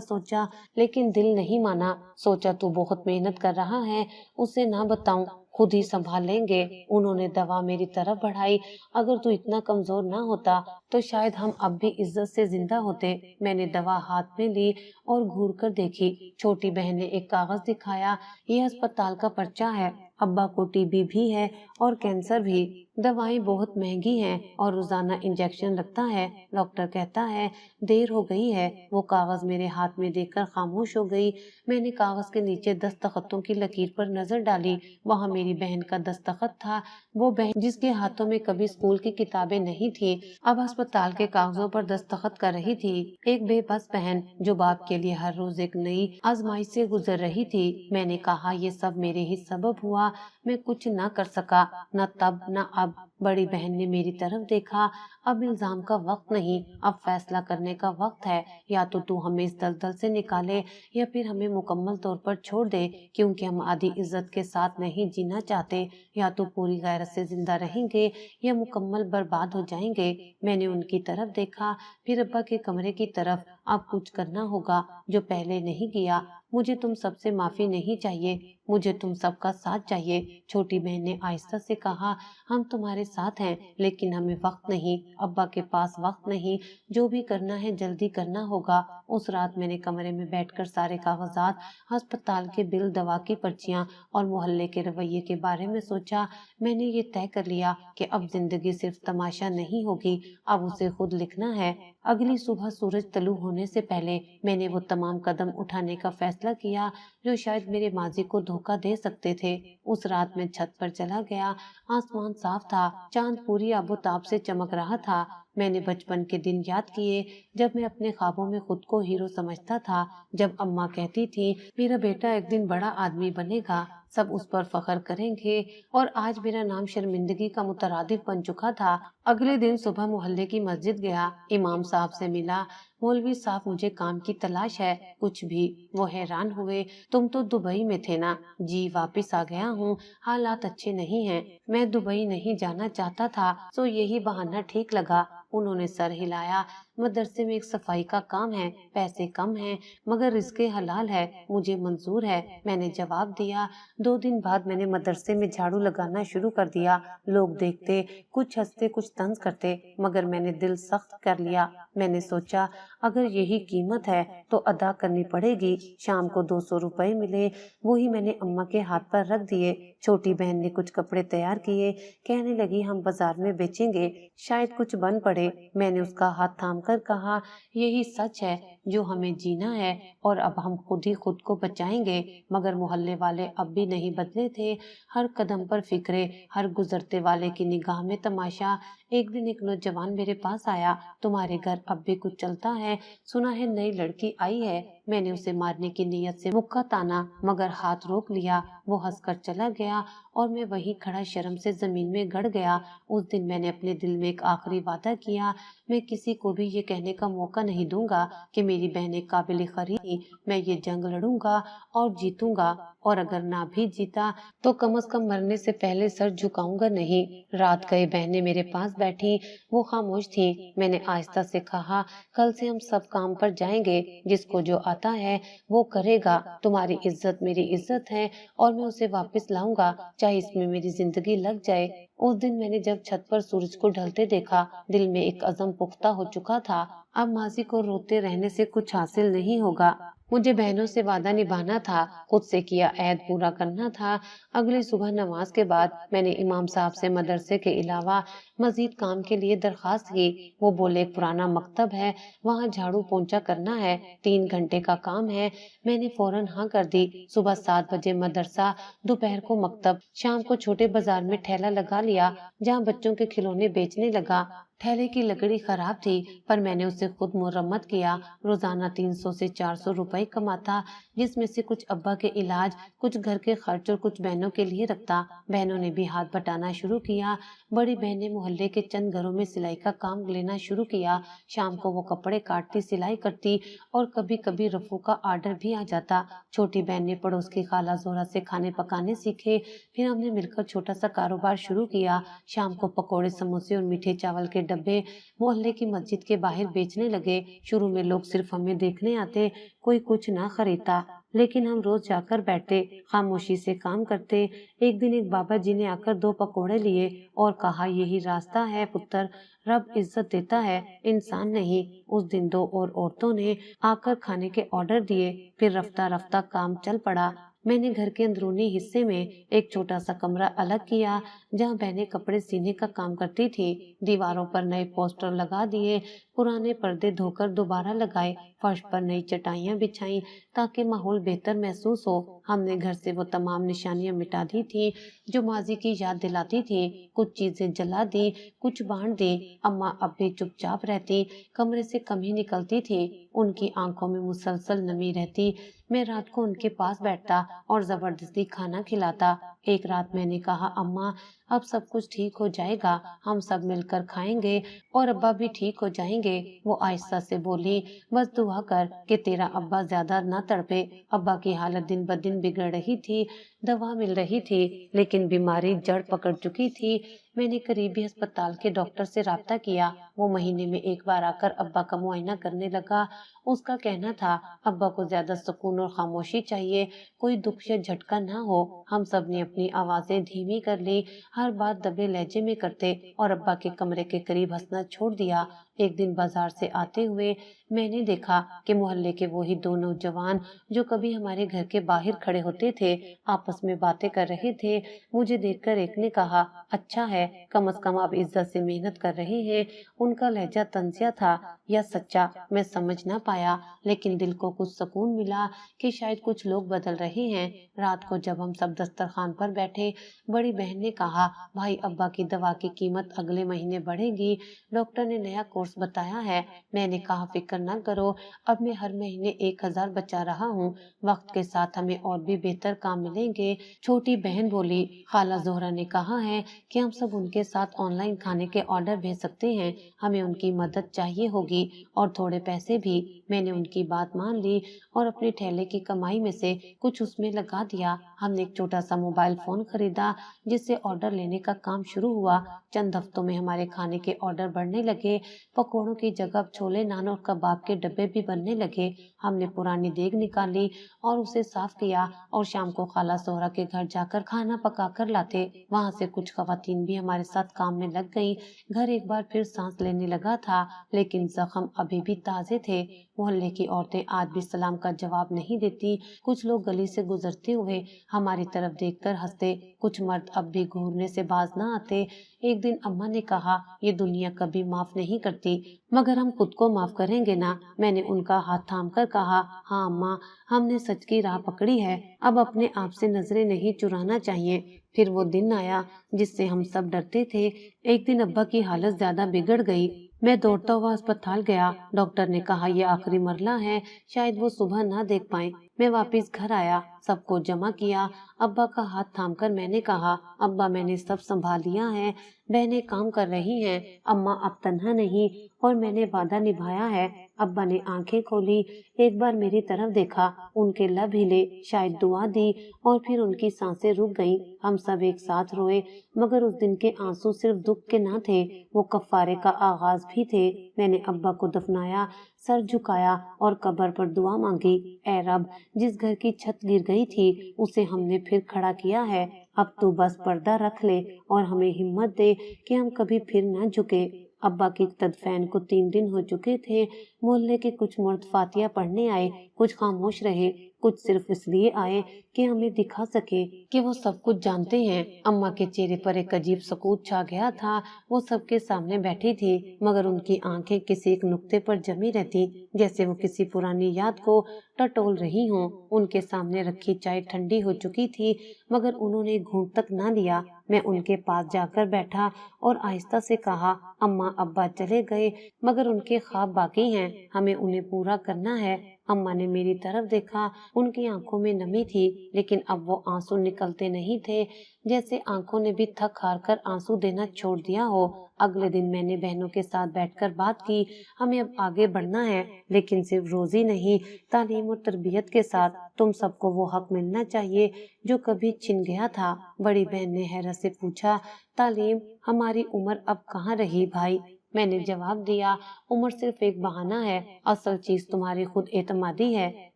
सोचा लेकिन दिल नहीं माना। सोचा तू बहुत मेहनत कर रहा है, उसे ना बताऊं, खुद ही संभाल लेंगे। उन्होंने दवा मेरी तरफ बढ़ाई। अगर तू इतना कमजोर ना होता तो शायद हम अब भी इज्जत से जिंदा होते। मैंने दवा हाथ में ली और घूर कर देखी। छोटी बहन ने एक कागज दिखाया, ये अस्पताल का पर्चा है। अब्बा को टीबी भी है और कैंसर भी। दवाएं बहुत महंगी हैं और रोजाना इंजेक्शन लगता है। डॉक्टर कहता है देर हो गई है। वो कागज मेरे हाथ में देखकर खामोश हो गई। मैंने कागज के नीचे दस्तखतों की लकीर पर नजर डाली। वहाँ मेरी बहन का दस्तखत था। वो बहन जिसके हाथों में कभी स्कूल की किताबें नहीं थी, अब अस्पताल के कागजों पर दस्तखत कर रही थी। एक बेबस बहन जो बाप के लिए हर रोज एक नई आजमाइश से गुजर रही थी। मैंने कहा ये सब मेरे ही सबब हुआ। मैं कुछ न कर सका, न तब न अब। बड़ी बहन ने मेरी तरफ देखा। अब इल्जाम का वक्त नहीं, अब फैसला करने का वक्त है। या तो तू हमें इस दलदल से निकाले या फिर हमें मुकम्मल तौर पर छोड़ दे, क्योंकि हम आधी इज्जत के साथ नहीं जीना चाहते। या तो पूरी गैरत से जिंदा रहेंगे या मुकम्मल बर्बाद हो जाएंगे। मैंने उनकी तरफ देखा, फिर अब्बा के कमरे की तरफ। अब कुछ करना होगा जो पहले नहीं किया। मुझे तुम सबसे माफी नहीं चाहिए, मुझे तुम सबका साथ चाहिए। छोटी बहन ने आहिस्ता से कहा, हम तुम्हारे साथ हैं लेकिन हमें वक्त नहीं, अब्बा के पास वक्त नहीं। जो भी करना है जल्दी करना होगा। उस रात मैंने कमरे में बैठकर सारे कागजात, अस्पताल के बिल, दवा की पर्चियां और मोहल्ले के रवैये के बारे में सोचा। मैंने ये तय कर लिया कि अब जिंदगी सिर्फ तमाशा नहीं होगी, अब उसे खुद लिखना है। अगली सुबह सूरज तलू होने से पहले मैंने वो तमाम कदम उठाने का फैसला किया जो शायद मेरे माजी को धोखा दे सकते थे। उस रात मैं छत पर चला गया। आसमान साफ था, चांद पूरी आबोताब से चमक रहा था। मैंने बचपन के दिन याद किए जब मैं अपने ख्वाबों में खुद को हीरो समझता था। जब अम्मा कहती थी मेरा बेटा एक दिन बड़ा आदमी बनेगा, सब उस पर फख्र करेंगे, और आज मेरा नाम शर्मिंदगी का मुतरादिफ बन चुका था। अगले दिन सुबह मोहल्ले की मस्जिद गया, इमाम साहब से मिला। मौलवी साहब मुझे काम की तलाश है, कुछ भी। वो हैरान हुए, तुम तो दुबई में थे ना? जी वापस आ गया हूँ, हालात अच्छे नहीं हैं। मैं दुबई नहीं जाना चाहता था तो यही बहाना ठीक लगा। उन्होंने सर हिलाया। मदरसे में एक सफाई का काम है, पैसे कम हैं मगर रिज़्क़े हलाल है, मुझे मंजूर है। मैंने जवाब दिया। 2 दिन बाद मैंने मदरसे में झाड़ू लगाना शुरू कर दिया। लोग देखते, कुछ हंसते कुछ तंज करते, मगर मैंने दिल सख्त कर लिया। मैंने सोचा अगर यही कीमत है तो अदा करनी पड़ेगी। शाम को 200 रुपए मिले, वही मैंने अम्मा के हाथ पर रख दिए। छोटी बहन ने कुछ कपड़े तैयार किए, कहने लगी हम बाजार में बेचेंगे, शायद कुछ बन पड़े। मैंने उसका हाथ थाम कर कहा यही सच है जो हमें जीना है और अब हम खुद ही खुद को बचाएंगे। मगर मोहल्ले वाले अब भी नहीं बदले थे। हर कदम पर फिक्रे, हर गुजरते वाले की निगाह में तमाशा। एक दिन एक नौजवान मेरे पास आया, तुम्हारे घर अब भी कुछ चलता है? सुना है नई लड़की आई है। मैंने उसे मारने की नीयत से मुक्का ताना मगर हाथ रोक लिया। वो हंसकर चला गया और मैं वहीं खड़ा शर्म से जमीन में गड़ गया। उस दिन मैंने अपने दिल में एक आखिरी वादा किया, मैं किसी को भी ये कहने का मौका नहीं दूंगा कि मेरी बहनें काबिल खरीद। मैं ये जंग लड़ूंगा और जीतूंगा, और अगर ना भी जीता तो कम से कम मरने से पहले सर झुकाऊंगा नहीं। रात गए बहनें मेरे पास बैठी। वो खामोश थी। मैंने आहिस्ता से कहा, कल से हम सब काम पर जाएंगे, जिसको जो आता है वो करेगा। तुम्हारी इज्जत मेरी इज्जत है और मैं उसे वापस लाऊंगा, चाहे इसमें मेरी जिंदगी लग जाए। उस दिन मैंने जब छत पर सूरज को ढलते देखा, दिल में एक अज़म पुख्ता हो चुका था, अब माजी को रोते रहने से कुछ हासिल नहीं होगा। मुझे बहनों से वादा निभाना था, खुद से किया अहद पूरा करना था। अगली सुबह नमाज के बाद मैंने इमाम साहब से मदरसे के अलावा मजीद काम के लिए दरखास्त की। वो बोले, पुराना मकतब है, वहाँ झाड़ू पोंछा करना है, 3 घंटे का काम है। मैंने फौरन हाँ कर दी। सुबह 7 बजे मदरसा, दोपहर को मकतब, शाम को छोटे बाजार में ठेला लगा लिया, जहाँ बच्चों के खिलौने बेचने लगा। ठेले की लकड़ी खराब थी, पर मैंने उसे खुद मुरम्मत किया। रोजाना 300 से 400 रुपए कमाता, जिसमें से कुछ अब्बा के इलाज, कुछ घर के खर्च और कुछ बहनों के लिए रखता। बहनों ने भी हाथ बटाना शुरू किया। बड़ी बहनें मोहल्ले के चंद घरों में सिलाई का काम लेना शुरू किया। शाम को वो कपड़े काटती, सिलाई करती और कभी कभी रफू का आर्डर भी आ जाता। छोटी बहन ने पड़ोस की खाला जोहरा से खाने पकाने सीखे। फिर हमने मिलकर छोटा सा कारोबार शुरू किया। शाम को पकोड़े, समोसे और मीठे चावल के डब्बे मोहल्ले की मस्जिद के बाहर बेचने लगे। शुरू में लोग सिर्फ हमें देखने आते, कोई कुछ ना खरीदता, लेकिन हम रोज जाकर बैठते, खामोशी से काम करते। एक दिन एक बाबा जी ने आकर 2 पकोड़े लिए और कहा, यही रास्ता है पुत्र, रब इज्जत देता है, इंसान नहीं। उस दिन 2 और औरतों ने आकर खाने के ऑर्डर दिए। फिर रफ्ता रफ्ता काम चल पड़ा। मैंने घर के अंदरूनी हिस्से में एक छोटा सा कमरा अलग किया, जहाँ बहनें कपड़े सीने का काम करती थी। दीवारों पर नए पोस्टर लगा दिए, पुराने पर्दे धोकर दोबारा लगाए, फर्श पर नई चटाइयाँ बिछाई ताकि माहौल बेहतर महसूस हो। हमने घर से वो तमाम निशानियाँ मिटा दी थी जो माजी की याद दिलाती थी। कुछ चीजें जला दी, कुछ बांट दी। अम्मा अब भी चुपचाप रहती, कमरे से कम ही निकलती थी। उनकी आंखों में मुसलसल नमी रहती। मैं रात को उनके पास बैठता और जबरदस्ती खाना खिलाता। एक रात मैंने कहा, अम्मा अब सब कुछ ठीक हो जाएगा, हम सब मिलकर खाएंगे और अब्बा भी ठीक हो जाएंगे। वो आहिस्ता से बोली, बस दुआ कर कि तेरा अब्बा ज्यादा ना तड़पे। अब्बा की हालत दिन ब दिन बिगड़ रही थी, दवा मिल रही थी, लेकिन बीमारी जड़ पकड़ चुकी थी। मैंने करीबी अस्पताल के डॉक्टर से राब्ता किया। वो महीने में एक बार आकर अब्बा का मुआयना करने लगा। उसका कहना था, अब्बा को ज्यादा सुकून और खामोशी चाहिए, कोई दुख या झटका ना हो। हम सब ने अपनी आवाजें धीमी कर ली, हर बात दबे लहजे में करते और अब्बा के कमरे के करीब हंसना छोड़ दिया। एक दिन बाजार से आते हुए मैंने देखा कि मोहल्ले के वही 2 नौजवान जो कभी हमारे घर के बाहर खड़े होते थे, आपस में बातें कर रहे थे। मुझे देखकर एक ने कहा, अच्छा है, कम से कम अब इज्जत से मेहनत कर रहे हैं। उनका लहजा तंजिया था या सच्चा मैं समझ ना पाया, लेकिन दिल को कुछ सुकून मिला कि शायद कुछ लोग बदल रहे हैं। रात को जब हम सब दस्तरखान पर बैठे, बड़ी बहन ने कहा, भाई अब्बा की दवा की कीमत अगले महीने बढ़ेगी, डॉक्टर ने नया कोर्स बताया है। मैंने कहा, फिक्र न करो, अब मैं हर महीने 1000 बचा रहा हूँ, वक्त के साथ हमें और भी बेहतर काम मिलेंगे। छोटी बहन बोली, खाला जोहरा ने कहा है कि हम सब उनके साथ ऑनलाइन खाने के ऑर्डर भेज सकते हैं, हमें उनकी मदद चाहिए होगी और थोड़े पैसे भी। मैंने उनकी बात मान ली और अपने ठेले की कमाई में से कुछ उसमें लगा दिया। हमने एक छोटा सा मोबाइल फोन खरीदा, जिससे ऑर्डर लेने का काम शुरू हुआ। चंद हफ्तों में हमारे खाने के ऑर्डर बढ़ने लगे। पकौड़ों की जगह छोले, नान और कबाब के डब्बे भी बनने लगे। हमने पुरानी देग निकाली और उसे साफ किया और शाम को खाला सोहरा के घर जाकर खाना पका कर लाते। वहाँ से कुछ खवातीन भी हमारे साथ काम में लग गई। घर एक बार फिर सांस लेने लगा था, लेकिन जख्म अभी भी ताजे थे। मोहल्ले की औरतें आज भी सलाम का जवाब नहीं देती। कुछ लोग गली से गुजरते हुए हमारी तरफ देखकर हंसते। कुछ मर्द अब भी घूरने से बाज न आते। एक दिन अम्मा ने कहा, ये दुनिया कभी माफ नहीं करती, मगर हम खुद को माफ करेंगे ना। मैंने उनका हाथ थामकर कहा, हाँ अम्मा, हमने सच की राह पकड़ी है, अब अपने आप से नजरें नहीं चुराना चाहिए। फिर वो दिन आया जिससे हम सब डरते थे। एक दिन अब्बा की हालत ज्यादा बिगड़ गई। मैं दौड़ता हुआ अस्पताल गया। डॉक्टर ने कहा, ये आखिरी मरला है, शायद वो सुबह ना देख पाए। मैं वापस घर आया, सबको जमा किया। अब्बा का हाथ थामकर मैंने कहा, अब्बा मैंने सब संभाल लिया है, बहनें काम कर रही हैं, अम्मा अब तन्हा नहीं और मैंने वादा निभाया है। अब्बा ने आंखें खोली, एक बार मेरी तरफ देखा, उनके लब हिले, शायद दुआ दी और फिर उनकी सांसें रुक गईं। हम सब एक साथ रोए, मगर उस दिन के आंसू सिर्फ दुख के ना थे, वो कफ्फारे का आगाज भी थे। मैंने अब्बा को दफनाया, सर झुकाया और कब्र पर दुआ मांगी। ऐ रब, जिस घर की छत गिर गई थी उसे हमने फिर खड़ा किया है, अब तू बस पर्दा रख ले और हमें हिम्मत दे कि हम कभी फिर न झुके। अब्बा की तदफीन को 3 दिन हो चुके थे। मोहल्ले के कुछ मर्द फातिया पढ़ने आए, कुछ खामोश रहे, कुछ सिर्फ इसलिए आए कि हमें दिखा सके कि वो सब कुछ जानते हैं। अम्मा के चेहरे पर एक अजीब सुकून छा गया था। वो सबके सामने बैठी थी, मगर उनकी आंखें किसी एक नुक्ते पर जमी रहती, जैसे वो किसी पुरानी याद को टटोल रही हों। उनके सामने रखी चाय ठंडी हो चुकी थी, मगर उन्होंने एक घूंट तक ना लिया। मैं उनके पास जाकर बैठा और आहिस्ता से कहा, अम्मा अब्बा चले गए, मगर उनके ख्वाब बाकी हैं, हमें उन्हें पूरा करना है। अम्मा ने मेरी तरफ देखा, उनकी आंखों में नमी थी, लेकिन अब वो आंसू निकलते नहीं थे, जैसे आंखों ने भी थक हार कर आंसू देना छोड़ दिया हो। अगले दिन मैंने बहनों के साथ बैठकर बात की, हमें अब आगे बढ़ना है, लेकिन सिर्फ रोजी नहीं, तालीम और तरबियत के साथ। तुम सबको वो हक मिलना चाहिए जो कभी छिन गया था। बड़ी बहन ने हैरत से पूछा, तालीम? हमारी उम्र अब कहाँ रही भाई? मैंने जवाब दिया, उम्र सिर्फ एक बहाना है, असल चीज तुम्हारी खुद एतमादी है।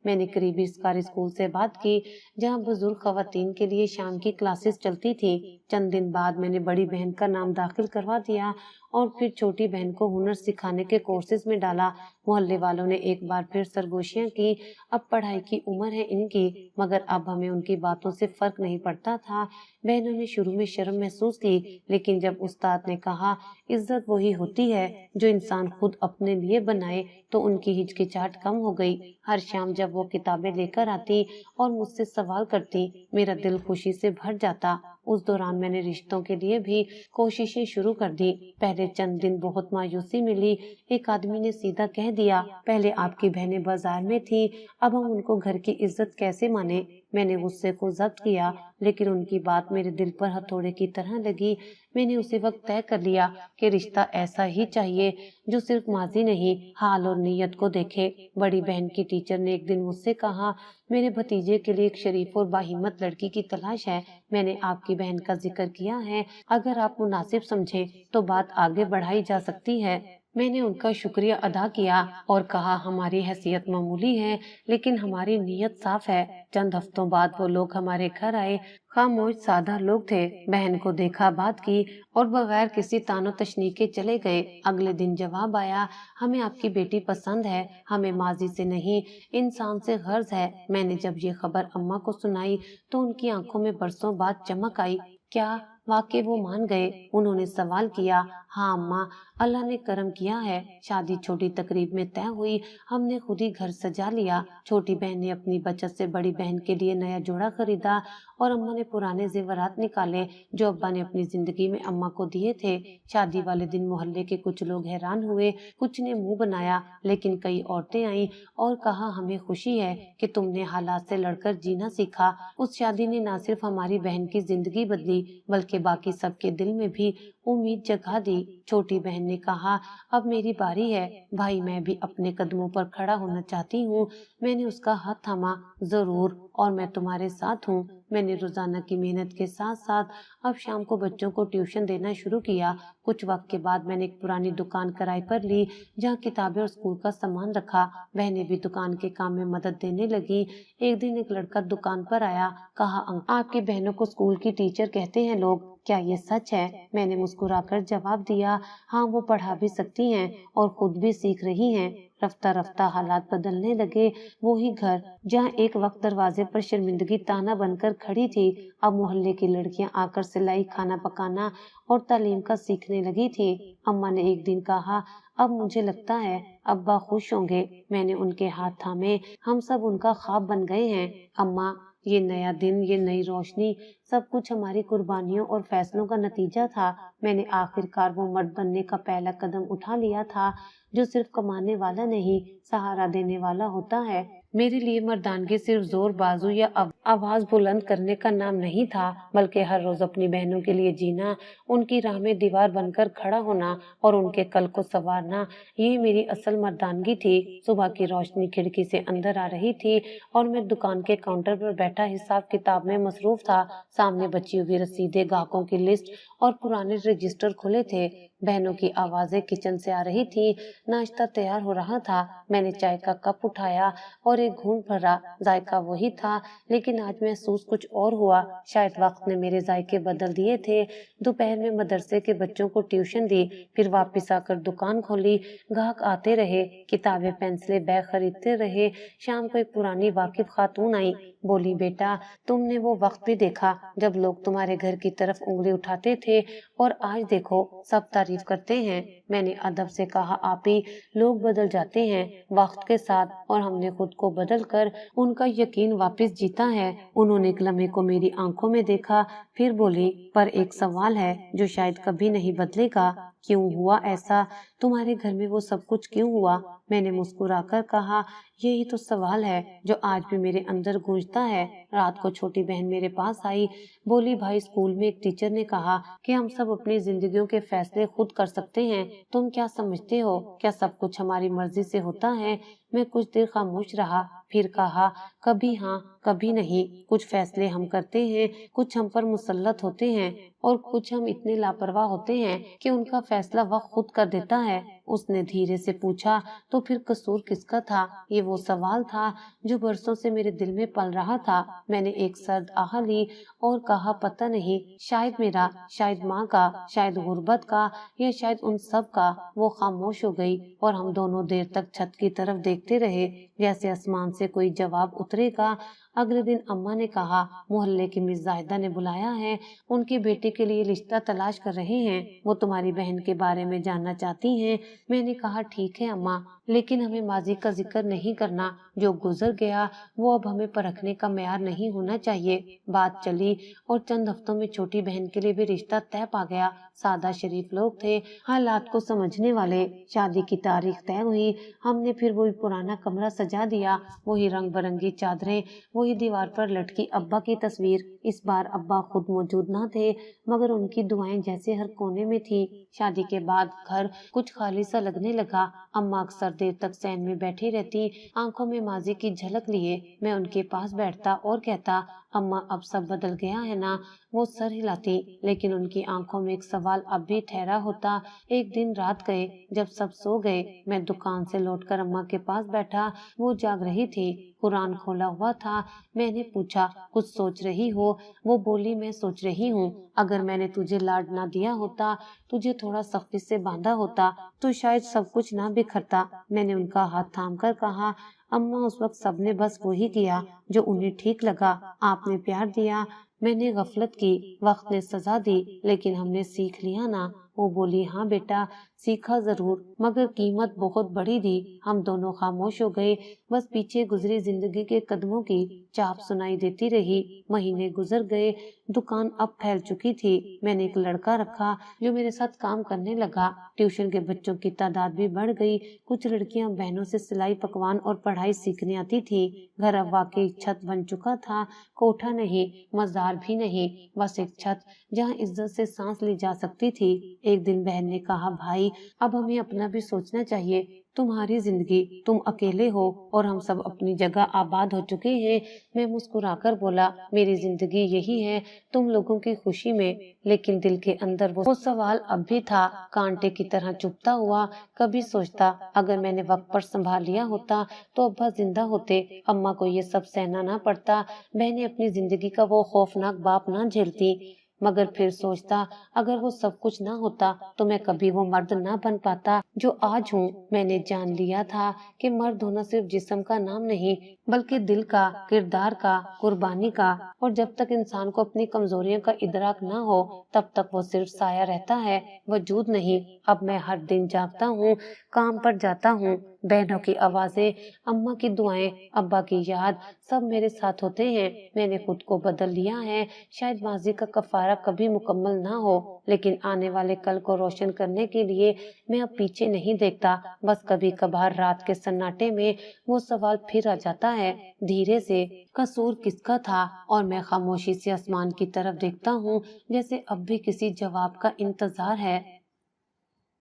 मैंने करीबी सरकारी स्कूल से बात की, जहाँ बुजुर्ग खवातीन के लिए शाम की क्लासेस चलती थी। चंद दिन बाद मैंने बड़ी बहन का नाम दाखिल करवा दिया और फिर छोटी बहन को हुनर सिखाने के कोर्सेज में डाला। मोहल्ले वालों ने एक बार फिर सरगोशियां की, अब पढ़ाई की उम्र है इनकी, मगर अब हमें उनकी बातों से फर्क नहीं पड़ता था। बहनों ने शुरू में शर्म महसूस की, लेकिन जब उस्ताद ने कहा इज्जत वही होती है जो इंसान खुद अपने लिए बनाए, तो उनकी हिचकिचाहट कम हो गई। हर शाम जब वो किताबें लेकर आती और मुझसे सवाल करती, मेरा दिल खुशी से भर जाता। उस दौरान मैंने रिश्तों के लिए भी कोशिशें शुरू कर दी। पहले चंद दिन बहुत मायूसी मिली। एक आदमी ने सीधा कह दिया, पहले आपकी बहनें बाजार में थी, अब हम उनको घर की इज्जत कैसे माने? मैंने गुस्से को जब्त किया, लेकिन उनकी बात मेरे दिल पर हथौड़े की तरह लगी। मैंने उसी वक्त तय कर लिया कि रिश्ता ऐसा ही चाहिए जो सिर्फ माजी नहीं, हाल और नीयत को देखे। बड़ी बहन की टीचर ने एक दिन मुझसे कहा, मेरे भतीजे के लिए एक शरीफ और बाहिम्मत लड़की की तलाश है। मैंने आपकी बहन का जिक्र किया है, अगर आप मुनासिब समझे तो बात आगे बढ़ाई जा सकती है। मैंने उनका शुक्रिया अदा किया और कहा, हमारी हैसियत मामूली है, लेकिन हमारी नीयत साफ है। चंद हफ्तों बाद वो लोग हमारे घर आए। खामोश सादा लोग थे। बहन को देखा, बात की और बगैर किसी तानो तशनी के चले गए। अगले दिन जवाब आया, हमें आपकी बेटी पसंद है, हमें माजी से नहीं इंसान से गर्ज है। मैंने जब ये खबर अम्मा को सुनाई तो उनकी आंखों में बरसों बाद चमक आई। क्या वाकई वो मान गए? उन्होंने सवाल किया। हाँ अम्मा, अल्लाह ने करम किया है। शादी छोटी तकरीब में तय हुई। हमने खुद ही घर सजा लिया। छोटी बहन ने अपनी बचत से बड़ी बहन के लिए नया जोड़ा खरीदा और अम्मा ने पुराने जेवरात निकाले जो अब्बा ने अपनी जिंदगी में अम्मा को दिए थे। शादी वाले दिन मोहल्ले के कुछ लोग हैरान हुए, कुछ ने मुंह बनाया, लेकिन कई औरतें आईं और कहा, हमें खुशी है कि तुमने हालात से लड़कर जीना सीखा। उस शादी ने न सिर्फ हमारी बहन की जिंदगी बदली, बल्कि बाकी सबके दिल में भी उम्मीद जगा दी। छोटी बहन ने कहा, अब मेरी बारी है भाई, मैं भी अपने कदमों पर खड़ा होना चाहती हूँ। मैंने उसका हाथ थामा, जरूर, और मैं तुम्हारे साथ हूँ। मैंने रोजाना की मेहनत के साथ साथ अब शाम को बच्चों को ट्यूशन देना शुरू किया। कुछ वक्त के बाद मैंने एक पुरानी दुकान किराए पर ली, जहाँ किताबें और स्कूल का सामान रखा। बहनें भी दुकान के काम में मदद देने लगी। एक दिन एक लड़का दुकान पर आया, कहा, आपकी बहनों को स्कूल की टीचर कहते हैं लोग, क्या ये सच है? मैंने मुस्कुराकर जवाब दिया, हाँ, वो पढ़ा भी सकती हैं और खुद भी सीख रही हैं। रफ्ता रफ्ता हालात बदलने लगे। वो ही घर जहाँ एक वक्त दरवाजे पर शर्मिंदगी ताना बनकर खड़ी थी, अब मोहल्ले की लड़कियां आकर सिलाई, खाना पकाना और तालीम का सीखने लगी थी। अम्मा ने एक दिन कहा, अब मुझे लगता है अब्बा खुश होंगे। मैंने उनके हाथ थामे, हम सब उनका ख्वाब बन गए हैं। अम्मा, ये नया दिन, ये नई रोशनी, सब कुछ हमारी कुर्बानियों और फैसलों का नतीजा था। मैंने आखिरकार वो मर्द बनने का पहला कदम उठा लिया था जो सिर्फ कमाने वाला नहीं, सहारा देने वाला होता है। मेरे लिए मर्दानगी सिर्फ जोर बाजू या आवाज बुलंद करने का नाम नहीं था, बल्कि हर रोज अपनी बहनों के लिए जीना, उनकी राह में दीवार बनकर खड़ा होना और उनके कल को संवारना, ये मेरी असल मर्दानगी थी। सुबह की रोशनी खिड़की से अंदर आ रही थी और मैं दुकान के काउंटर पर बैठा हिसाब किताब में मसरूफ था। सामने बची हुई रसीदें, ग्राहकों की लिस्ट और पुराने रजिस्टर खुले थे। बहनों की आवाजें किचन से आ रही थी। नाश्ता तैयार हो रहा था। मैंने चाय का कप उठाया और एक घूंट भरा। जायका वही था, लेकिन आज महसूस कुछ और हुआ। शायद वक्त ने मेरे जायके बदल दिए थे। दोपहर में मदरसे के बच्चों को ट्यूशन दी, फिर वापस आकर दुकान खोली। ग्राहक आते रहे, किताबें, पेंसिलें, बैग खरीदते रहे। शाम को एक पुरानी वाकिफ खातून आई। बोली, बेटा, तुमने वो वक्त भी देखा जब लोग तुम्हारे घर की तरफ उंगली उठाते थे, और आज देखो सब तारीफ करते हैं। मैंने अदब से कहा, आपी, लोग बदल जाते हैं वक्त के साथ, और हमने खुद को बदल कर उनका यकीन वापस जीता है। उन्होंने एक लम्हे को मेरी आंखों में देखा, फिर बोली, पर एक सवाल है जो शायद कभी नहीं बदलेगा। क्यों हुआ ऐसा? तुम्हारे घर में वो सब कुछ क्यों हुआ? मैंने मुस्कुराकर कहा, यही तो सवाल है जो आज भी मेरे अंदर गूंजता है। रात को छोटी बहन मेरे पास आई। बोली, भाई, स्कूल में एक टीचर ने कहा कि हम सब अपनी जिंदगियों के फैसले खुद कर सकते हैं। तुम क्या समझते हो? क्या सब कुछ हमारी मर्जी से होता है? मैं कुछ देर खामोश रहा, फिर कहा, कभी हाँ, कभी नहीं। कुछ फैसले हम करते हैं, कुछ हम पर मुसल्लत होते हैं, और कुछ हम इतने लापरवाह होते हैं कि उनका फैसला वक्त खुद कर देता है। उसने धीरे से पूछा, तो फिर कसूर किसका था? ये वो सवाल था जो बरसों से मेरे दिल में पल रहा था। मैंने एक सर्द आह ली और कहा, पता नहीं, शायद मेरा, शायद माँ का, शायद गुर्बत का, या शायद उन सब का। वो खामोश हो गई और हम दोनों देर तक छत की तरफ देखते रहे, जैसे आसमान से कोई जवाब उतरेगा। अगले दिन अम्मा ने कहा, मोहल्ले की मिस जाहिदा ने बुलाया है, उनके बेटे के लिए रिश्ता तलाश कर रहे हैं। वो तुम्हारी बहन के बारे में जानना चाहती हैं। मैंने कहा, ठीक है अम्मा, लेकिन हमें माजी का जिक्र नहीं करना। जो गुजर गया वो अब हमें परखने का मेयार नहीं होना चाहिए। बात चली और चंद हफ्तों में छोटी बहन के लिए भी रिश्ता तय पा गया। सादा शरीफ लोग थे, हालात को समझने वाले। शादी की तारीख तय हुई। हमने फिर वही पुराना कमरा सजा दिया, वही रंग बिरंगी चादरें, वही दीवार पर लटकी अब्बा की तस्वीर। इस बार अब्बा खुद मौजूद न थे, मगर उनकी दुआएं जैसे हर कोने में थी। शादी के बाद घर कुछ खाली सा लगने लगा। अम्मा अक्सर देर तक सैन में बैठी रहती, आंखों में माजी की झलक लिए। मैं उनके पास बैठता और कहता, अम्मा, अब सब बदल गया है ना? वो सर हिलाती, लेकिन उनकी आंखों में एक सवाल अब भी ठहरा होता। एक दिन रात गए, जब सब सो गए, मैं दुकान से लौटकर अम्मा के पास बैठा। वो जाग रही थी, कुरान खोला हुआ था। मैंने पूछा, कुछ सोच रही हो? वो बोली, मैं सोच रही हूँ, अगर मैंने तुझे लाड ना दिया होता, तुझे थोड़ा सख्ती से बांधा होता, तो शायद सब कुछ ना बिखरता। मैंने उनका हाथ थाम कर कहा, अम्मा, उस वक्त सबने बस वही किया जो उन्हें ठीक लगा। आपने प्यार दिया, मैंने गफलत की, वक्त ने सजा दी, लेकिन हमने सीख लिया ना? वो बोली, हाँ बेटा, सीखा जरूर, मगर कीमत बहुत बड़ी दी। हम दोनों खामोश हो गए। बस पीछे गुजरी जिंदगी के कदमों की चाप सुनाई देती रही। महीने गुजर गए। दुकान अब फैल चुकी थी। मैंने एक लड़का रखा जो मेरे साथ काम करने लगा। ट्यूशन के बच्चों की तादाद भी बढ़ गई। कुछ लड़कियां बहनों से सिलाई, पकवान और पढ़ाई सीखने आती थी। घर अब वाकई छत बन चुका था। कोठा नहीं, मजार भी नहीं, बस एक छत जहाँ इज्जत से सांस ली जा सकती थी। एक दिन बहन ने कहा, भाई, अब हमें अपना भी सोचना चाहिए। तुम्हारी जिंदगी, तुम अकेले हो और हम सब अपनी जगह आबाद हो चुके हैं। मैं मुस्कुराकर बोला, मेरी जिंदगी यही है, तुम लोगों की खुशी में। लेकिन दिल के अंदर वो सवाल अब भी था, कांटे की तरह चुभता हुआ। कभी सोचता, अगर मैंने वक्त पर संभाल लिया होता तो अब्बा जिंदा होते, अम्मा को ये सब सहना ना पड़ता, बहनें अपनी जिंदगी का वो खौफनाक बाप ना झेलती। मगर फिर सोचता, अगर वो सब कुछ ना होता तो मैं कभी वो मर्द ना बन पाता जो आज हूँ। मैंने जान लिया था कि मर्द होना सिर्फ जिस्म का नाम नहीं, बल्कि दिल का, किरदार का, कुर्बानी का। और जब तक इंसान को अपनी कमजोरियों का इदराक ना हो, तब तक वो सिर्फ साया रहता है, वजूद नहीं। अब मैं हर दिन जागता हूँ, काम पर जाता हूँ, बहनों की आवाजें, अम्मा की दुआएं, अब्बा की याद, सब मेरे साथ होते हैं। मैंने खुद को बदल लिया है। शायद माजी का कफारा گزارا کبھی مکمل نہ ہو، لیکن آنے والے کل کو روشن کرنے کے لیے میں اب پیچھے نہیں دیکھتا۔ بس کبھی کبھار رات کے سناٹے میں وہ سوال پھر آ جاتا ہے دھیرے سے، قصور کس کا تھا؟ اور میں خاموشی سے آسمان کی طرف دیکھتا ہوں، جیسے اب بھی کسی جواب کا انتظار ہے۔